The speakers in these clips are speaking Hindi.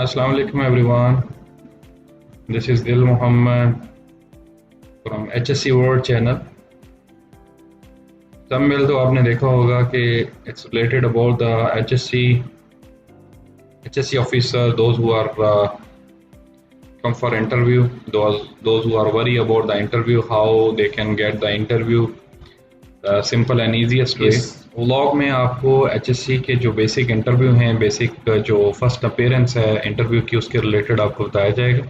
Assalamu alaikum everyone. This is Dil Muhammad from HSC World channel. thumbnail तो आपने देखा होगा कि it's related about the HSC officer, those who are come for interview, those who are worried about the interview, how they can get the interview simple and easiest way. इस व्लॉग में आपको HSC के जो बेसिक इंटरव्यू हैं, बेसिक जो फर्स्ट अपीयरेंस है इंटरव्यू की, उसके रिलेटेड आपको बताया जाएगा।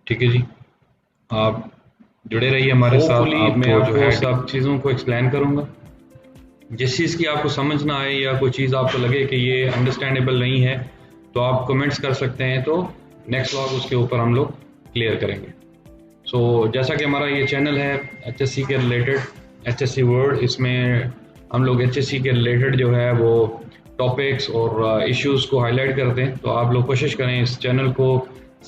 ठीक है जी, आप जुड़े रहिए हमारे साथ। मैं जो है सब चीज़ों को एक्सप्लेन करूँगा। जिस चीज़ की आपको समझ ना आए या कोई चीज़ आपको लगे कि ये अंडरस्टैंडेबल नहीं है तो आप कमेंट्स कर सकते हैं, तो नेक्स्ट व्लॉग उसके ऊपर हम लोग क्लियर करेंगे। सो जैसा कि हमारा ये चैनल है HSC के रिलेटेड, HSC वर्ल्ड, इसमें हम लोग HSC के रिलेटेड जो है वो टॉपिक्स और इश्यूज़ को हाईलाइट करते हैं। तो आप लोग कोशिश करें इस चैनल को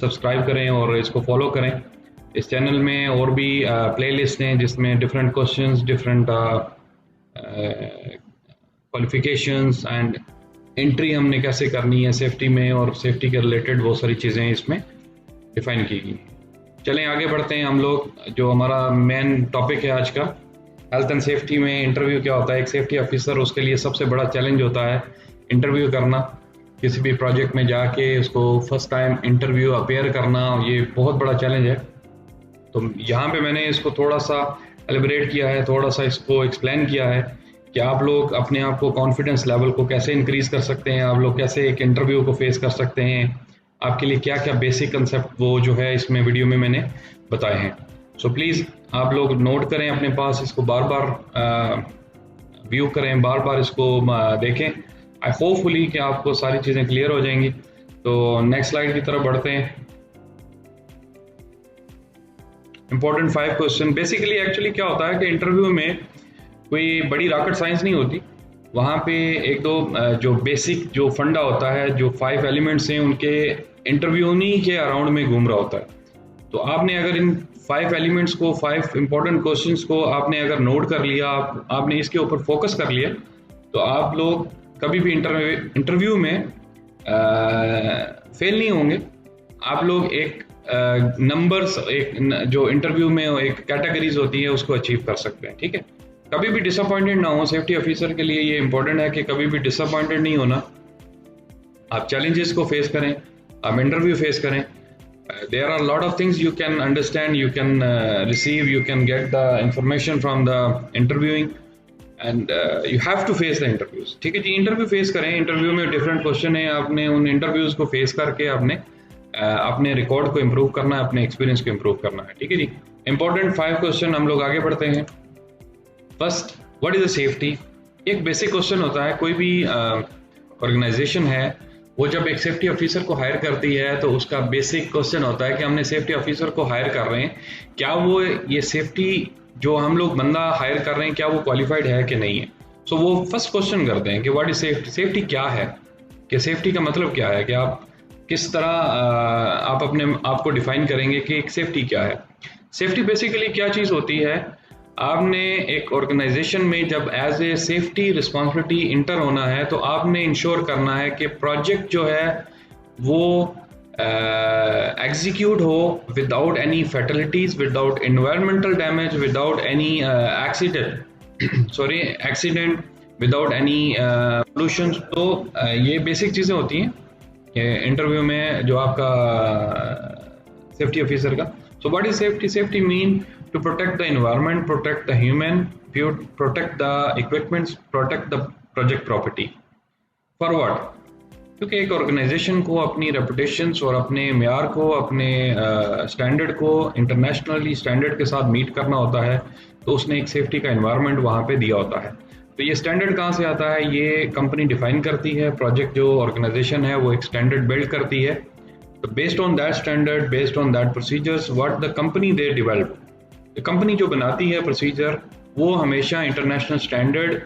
सब्सक्राइब करें और इसको फॉलो करें। इस चैनल में और भी प्लेलिस्ट हैं जिसमें different questions, different qualifications and entry हमने कैसे करनी है सेफ्टी में, और सेफ्टी के रिलेटेड बहुत सारी चीज़ें इसमें डिफाइन की गई। चलें आगे बढ़ते हैं हम लोग। जो हमारा मेन टॉपिक है आज का, हेल्थ एंड सेफ्टी में इंटरव्यू क्या होता है। एक सेफ्टी ऑफिसर, उसके लिए सबसे बड़ा चैलेंज होता है इंटरव्यू करना। किसी भी प्रोजेक्ट में जाके उसको फर्स्ट टाइम इंटरव्यू अपेयर करना, ये बहुत बड़ा चैलेंज है। तो यहाँ पे मैंने इसको थोड़ा सा एलिब्रेट किया है, थोड़ा सा इसको एक्सप्लेन किया है कि आप लोग अपने आप को कॉन्फिडेंस लेवल को कैसे इंक्रीज़ कर सकते हैं, आप लोग कैसे एक इंटरव्यू को फेस कर सकते हैं। आपके लिए क्या क्या बेसिक कंसेप्ट वो जो है इसमें वीडियो में मैंने बताए हैं। सो प्लीज़ आप लोग नोट करें अपने पास, इसको बार बार व्यू करें, बार बार इसको देखें। आई होपफुली कि आपको सारी चीज़ें क्लियर हो जाएंगी। तो नेक्स्ट स्लाइड की तरफ बढ़ते हैं। Important 5 question. बेसिकली एक्चुअली क्या होता है कि इंटरव्यू में कोई बड़ी रॉकेट साइंस नहीं होती। वहाँ पे एक दो जो बेसिक जो फंडा होता है, जो 5 एलिमेंट्स हैं, उनके इंटरव्यू नहीं के अराउंड में घूम रहा होता है। तो आपने अगर इन 5 एलिमेंट्स को, 5 इंपॉर्टेंट क्वेश्चंस को आपने अगर नोट कर लिया, आपने इसके ऊपर फोकस कर लिया, तो आप लोग कभी भी इंटरव्यू में फेल नहीं होंगे। आप लोग एक नंबर्स, एक जो इंटरव्यू में एक कैटेगरीज होती है उसको अचीव कर सकते हैं। ठीक है, कभी भी डिसअपॉइंटेड ना हो। सेफ्टी ऑफिसर के लिए ये इंपॉर्टेंट है कि कभी भी डिसअपॉइंटेड नहीं होना। आप चैलेंजेस को फेस करें, आप इंटरव्यू फेस करें। There are a lot of things you can understand, you can receive, you can get the information from the interviewing, and you have to face the interviews. ठीक है जी, इंटरव्यू फेस करें। इंटरव्यू में डिफरेंट क्वेश्चन है, आपने उन इंटरव्यूज को फेस करके आपने अपने रिकॉर्ड को इम्प्रूव करना है, अपने एक्सपीरियंस को इम्प्रूव करना है। ठीक है जी, इंपॉर्टेंट 5 क्वेश्चन हम लोग आगे बढ़ते हैं। First, what is the safety. एक बेसिक क्वेश्चन होता है। कोई भी ऑर्गेनाइजेशन है, वो जब एक सेफ्टी ऑफिसर को हायर करती है तो उसका बेसिक क्वेश्चन होता है कि हमने सेफ्टी ऑफिसर को हायर कर रहे हैं, क्या वो ये सेफ्टी जो हम लोग बंदा हायर कर रहे हैं, क्या वो क्वालिफाइड है कि नहीं है। सो वो फर्स्ट क्वेश्चन करते हैं कि व्हाट इज सेफ्टी। सेफ्टी क्या है, कि सेफ्टी का मतलब क्या है, कि आप किस तरह आप अपने आप को डिफाइन करेंगे कि एक सेफ्टी क्या है। सेफ्टी बेसिकली क्या चीज़ होती है। आपने एक ऑर्गेनाइजेशन में जब as a safety responsibility enter होना है, तो आपने इंश्योर करना है कि प्रोजेक्ट जो है वो एग्जीक्यूट हो without any fatalities, without environmental damage, without any accident, without any pollution. तो ये बेसिक चीज़ें होती हैं इंटरव्यू में जो आपका सेफ्टी ऑफिसर का। So what is safety. Safety mean to protect the environment, protect the human, protect the equipments, protect the project property. For what? क्योंकि एक ऑर्गेनाइजेशन को अपनी रेपुटेशंस और अपने म्यार को, अपने स्टैंडर्ड को इंटरनेशनली स्टैंडर्ड के साथ मीट करना होता है, तो उसने एक सेफ्टी का एनवायरनमेंट वहाँ पे दिया होता है। तो ये स्टैंडर्ड कहाँ से आता है, ये कंपनी डिफाइन करती है। प्रोजेक्ट जो ऑर्गेनाइजेशन है वो एक स्टैंडर्ड बिल्ड करती है। तो based on that standard, based on that procedures, what the company they develop, company जो बनाती है प्रोसीजर, वो हमेशा इंटरनेशनल स्टैंडर्ड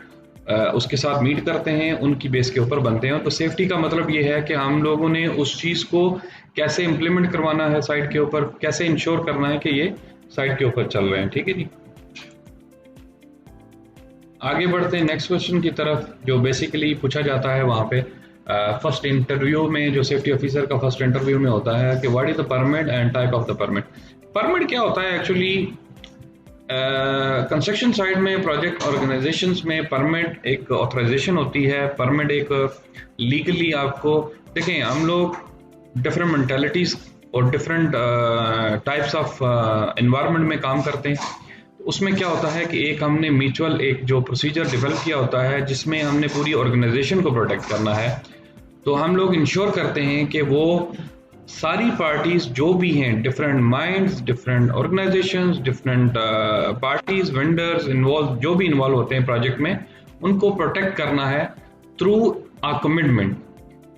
उसके साथ मीट करते हैं, उनकी बेस के ऊपर बनते हैं। तो सेफ्टी का मतलब ये है कि हम लोगों ने उस चीज़ को कैसे इम्प्लीमेंट करवाना है साइट के ऊपर, कैसे इंश्योर करना है कि ये साइट के ऊपर चल रहे हैं। ठीक है जी, आगे बढ़ते हैं नेक्स्ट क्वेश्चन की तरफ, जो बेसिकली पूछा जाता है वहाँ पे फर्स्ट इंटरव्यू में जो सेफ्टी ऑफिसर का फर्स्ट इंटरव्यू में होता है कि what is the permit and type of the permit. Permit क्या होता है एक्चुअली, कंस्ट्रक्शन साइड में प्रोजेक्ट ऑर्गेनाइजेशंस में परमिट एक ऑथराइजेशन होती है। परमिट एक लीगली आपको, देखें हम लोग डिफरेंट मेंटालिटीज और डिफरेंट टाइप्स ऑफ एनवायरनमेंट में काम करते हैं। उसमें क्या होता है कि एक हमने म्यूचुअल एक जो प्रोसीजर डेवलप किया होता है जिसमें हमने पूरी ऑर्गेनाइजेशन को प्रोटेक्ट करना है। तो हम लोग इंश्योर करते हैं कि वो सारी पार्टीज जो भी हैं, different minds, different organisations, different parties, vendors involve, जो भी इन्वॉल्व होते हैं प्रोजेक्ट में, उनको प्रोटेक्ट करना है थ्रू अ कमिटमेंट।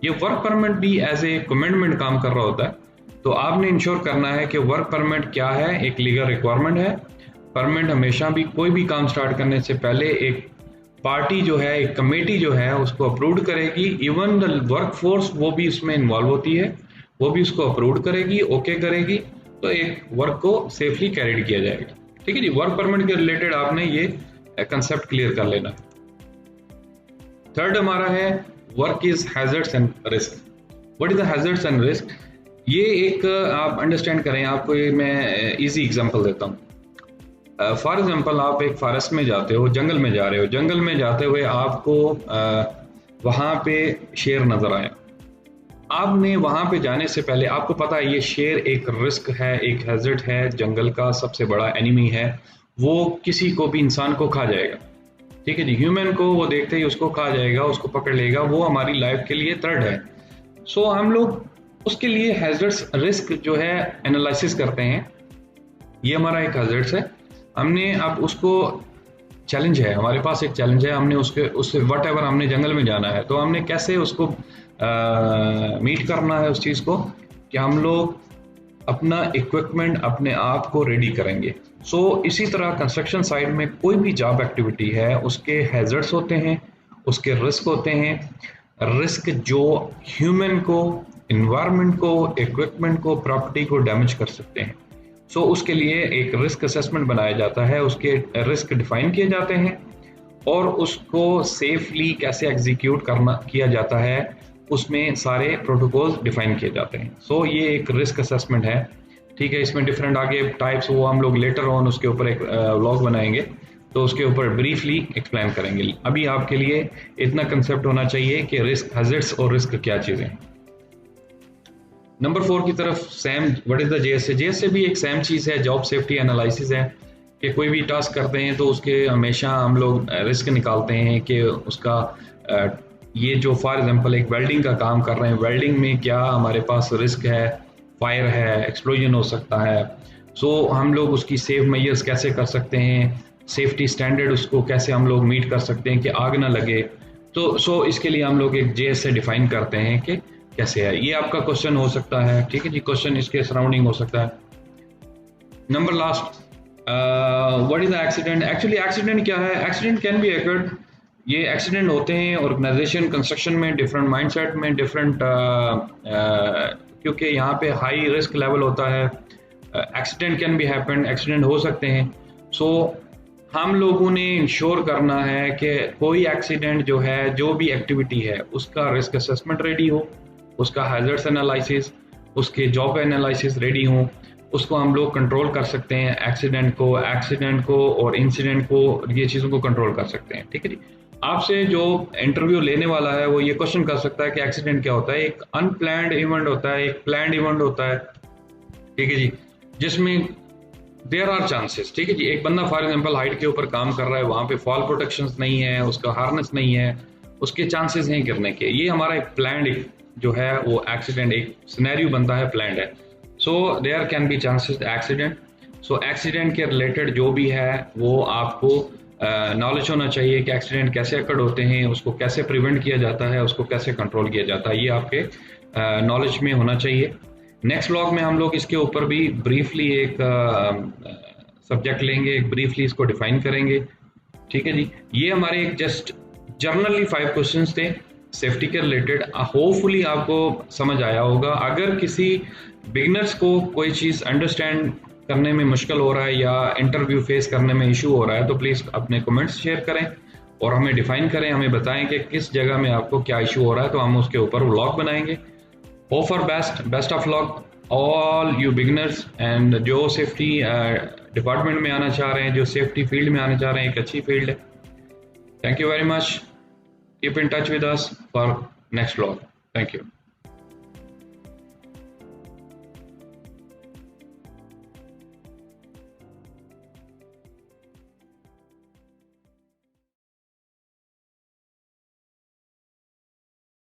ये वर्क परमिट भी एज ए कमिटमेंट काम कर रहा होता है। तो आपने इंश्योर करना है कि वर्क परमिट क्या है, एक लीगल रिक्वायरमेंट है। परमिट हमेशा भी कोई भी काम स्टार्ट करने से पहले एक पार्टी जो है, एक कमेटी जो है उसको अप्रूव करेगी। इवन द वर्क फोर्स वो भी उसमें इन्वॉल्व होती है, वो भी उसको अप्रूव करेगी, ओके करेगी, तो एक वर्क को सेफली कैरिड किया जाएगा। ठीक है जी, वर्क परमिट के रिलेटेड आपने ये कंसेप्ट क्लियर कर लेना। थर्ड हमारा है work is hazards and risk. What is the hazards and risk? ये एक आप अंडरस्टैंड करें, आपको ये मैं इजी एग्जांपल देता हूँ। फॉर एग्जांपल आप एक फॉरेस्ट में जाते हो, जंगल में जा रहे हो, जंगल में जाते हुए आपको वहाँ पे शेर नजर आया। आपने वहाँ पे जाने से पहले आपको पता है ये शेर एक रिस्क है, एक हैजर्ड है, जंगल का सबसे बड़ा एनिमी है, वो किसी को भी इंसान को खा जाएगा। ठीक है जी, ह्यूमन को वो देखते ही उसको खा जाएगा, उसको पकड़ लेगा, वो हमारी लाइफ के लिए थ्रेट है। सो हम लोग उसके लिए हैजर्ड्स रिस्क जो है एनालिसिस करते हैं। ये हमारा एक हैजर्ड्स है, हमने अब उसको चैलेंज है, हमारे पास एक चैलेंज है, हमने उससे वट एवर हमने जंगल में जाना है, तो हमने कैसे उसको मीट करना है उस चीज़ को कि हम लोग अपना इक्विपमेंट अपने आप को रेडी करेंगे। सो इसी तरह कंस्ट्रक्शन साइड में कोई भी जॉब एक्टिविटी है उसके हैजर्ड्स होते हैं, उसके रिस्क होते हैं। रिस्क जो ह्यूमन को, इन्वायरमेंट को, इक्विपमेंट को, प्रॉपर्टी को डैमेज कर सकते हैं। सो उसके लिए एक रिस्क असेसमेंट बनाया जाता है, उसके रिस्क डिफाइन किए जाते हैं और उसको सेफली कैसे एग्जीक्यूट किया जाता है, उसमें सारे प्रोटोकॉल्स डिफाइन किए जाते हैं। सो ये एक रिस्क असेसमेंट है। ठीक है, इसमें डिफरेंट आगे टाइप्स, वो हम लोग लेटर ऑन उसके ऊपर एक व्लॉग बनाएंगे तो उसके ऊपर ब्रीफली एक्सप्लेन करेंगे। अभी आपके लिए इतना कंसेप्ट होना चाहिए कि रिस्क, हैजर्ड्स और रिस्क क्या चीज़ें हैं। नंबर 4 की तरफ Sam, what is the JSA? JSA भी एक सेम चीज़ है, जॉब सेफ्टी एनालिसिस है कि कोई भी टास्क करते हैं तो उसके हमेशा हम लोग रिस्क निकालते हैं कि उसका ये जो फॉर एग्जांपल एक वेल्डिंग का काम कर रहे हैं, वेल्डिंग में क्या हमारे पास रिस्क है, फायर है, एक्सप्लोजन हो सकता है। सो हम लोग उसकी सेफ मेजर्स कैसे कर सकते हैं, सेफ्टी स्टैंडर्ड उसको कैसे हम लोग मीट कर सकते हैं कि आग ना लगे। तो सो इसके लिए हम लोग एक जेएसए डिफाइन करते हैं कि कैसे है। ये आपका क्वेश्चन हो सकता है। ठीक है जी, क्वेश्चन इसके सराउंडिंग हो सकता है। Number last, what is the accident? Actually accident क्या है? एक्सीडेंट कैन बी अकर्ड, ये एक्सीडेंट होते हैं ऑर्गेनाइजेशन, कंस्ट्रक्शन में, डिफरेंट माइंडसेट में, डिफरेंट क्योंकि यहाँ पे हाई रिस्क लेवल होता है। Accident can be happen, accident हो सकते हैं। सो हम लोगों ने इंश्योर करना है कि कोई एक्सीडेंट जो है, जो भी एक्टिविटी है, उसका रिस्क असेसमेंट रेडी हो, उसका हैजर्ड्स एनालिसिस, उसके जॉब एनालिसिस रेडी हो, उसको हम लोग कंट्रोल कर सकते हैं। एक्सीडेंट को और इंसिडेंट को, ये चीज़ों को कंट्रोल कर सकते हैं। ठीक है जी, आपसे जो इंटरव्यू लेने वाला है वो ये क्वेश्चन कर सकता है कि एक्सीडेंट क्या होता है। एक अनप्लैन्ड इवेंट होता है, एक प्लैन्ड इवेंट होता है। ठीक है जी, जिसमें देयर आर चांसेस। ठीक है जी, एक बंदा फॉर एग्जांपल हाइट के ऊपर काम कर रहा है, वहाँ पे फॉल प्रोटेक्शंस नहीं है, उसका हार्नेस नहीं है, उसके चांसेस हैं गिरने के। ये हमारा एक प्लैन्ड जो है वो एक्सीडेंट, एक सिनेरियो बनता है, प्लैन्ड है। So there can be chances accident. So accident के रिलेटेड जो भी है वो आपको नॉलेज होना चाहिए कि एक्सीडेंट कैसे अकड़ होते हैं, उसको कैसे प्रिवेंट किया जाता है, उसको कैसे कंट्रोल किया जाता है, ये आपके नॉलेज में होना चाहिए। नेक्स्ट व्लॉग में हम लोग इसके ऊपर भी ब्रीफली एक सब्जेक्ट लेंगे, एक ब्रीफली इसको डिफाइन करेंगे। ठीक है जी, ये हमारे एक जस्ट जर्नली 5 क्वेश्चंस थे सेफ्टी के रिलेटेड। होपफुली आपको समझ आया होगा। अगर किसी बिगिनर्स को कोई चीज़ अंडरस्टैंड करने में मुश्किल हो रहा है या इंटरव्यू फेस करने में इशू हो रहा है तो प्लीज़ अपने कमेंट्स शेयर करें और हमें डिफाइन करें, हमें बताएं कि किस जगह में आपको क्या इशू हो रहा है, तो हम उसके ऊपर व्लॉग बनाएंगे। Hope for best of luck all you beginners, and जो सेफ्टी डिपार्टमेंट में आना चाह रहे हैं, जो सेफ्टी फील्ड में आना चाह रहे हैं, एक अच्छी फील्ड है। Thank you very much, keep in touch with us for next vlog. Thank you.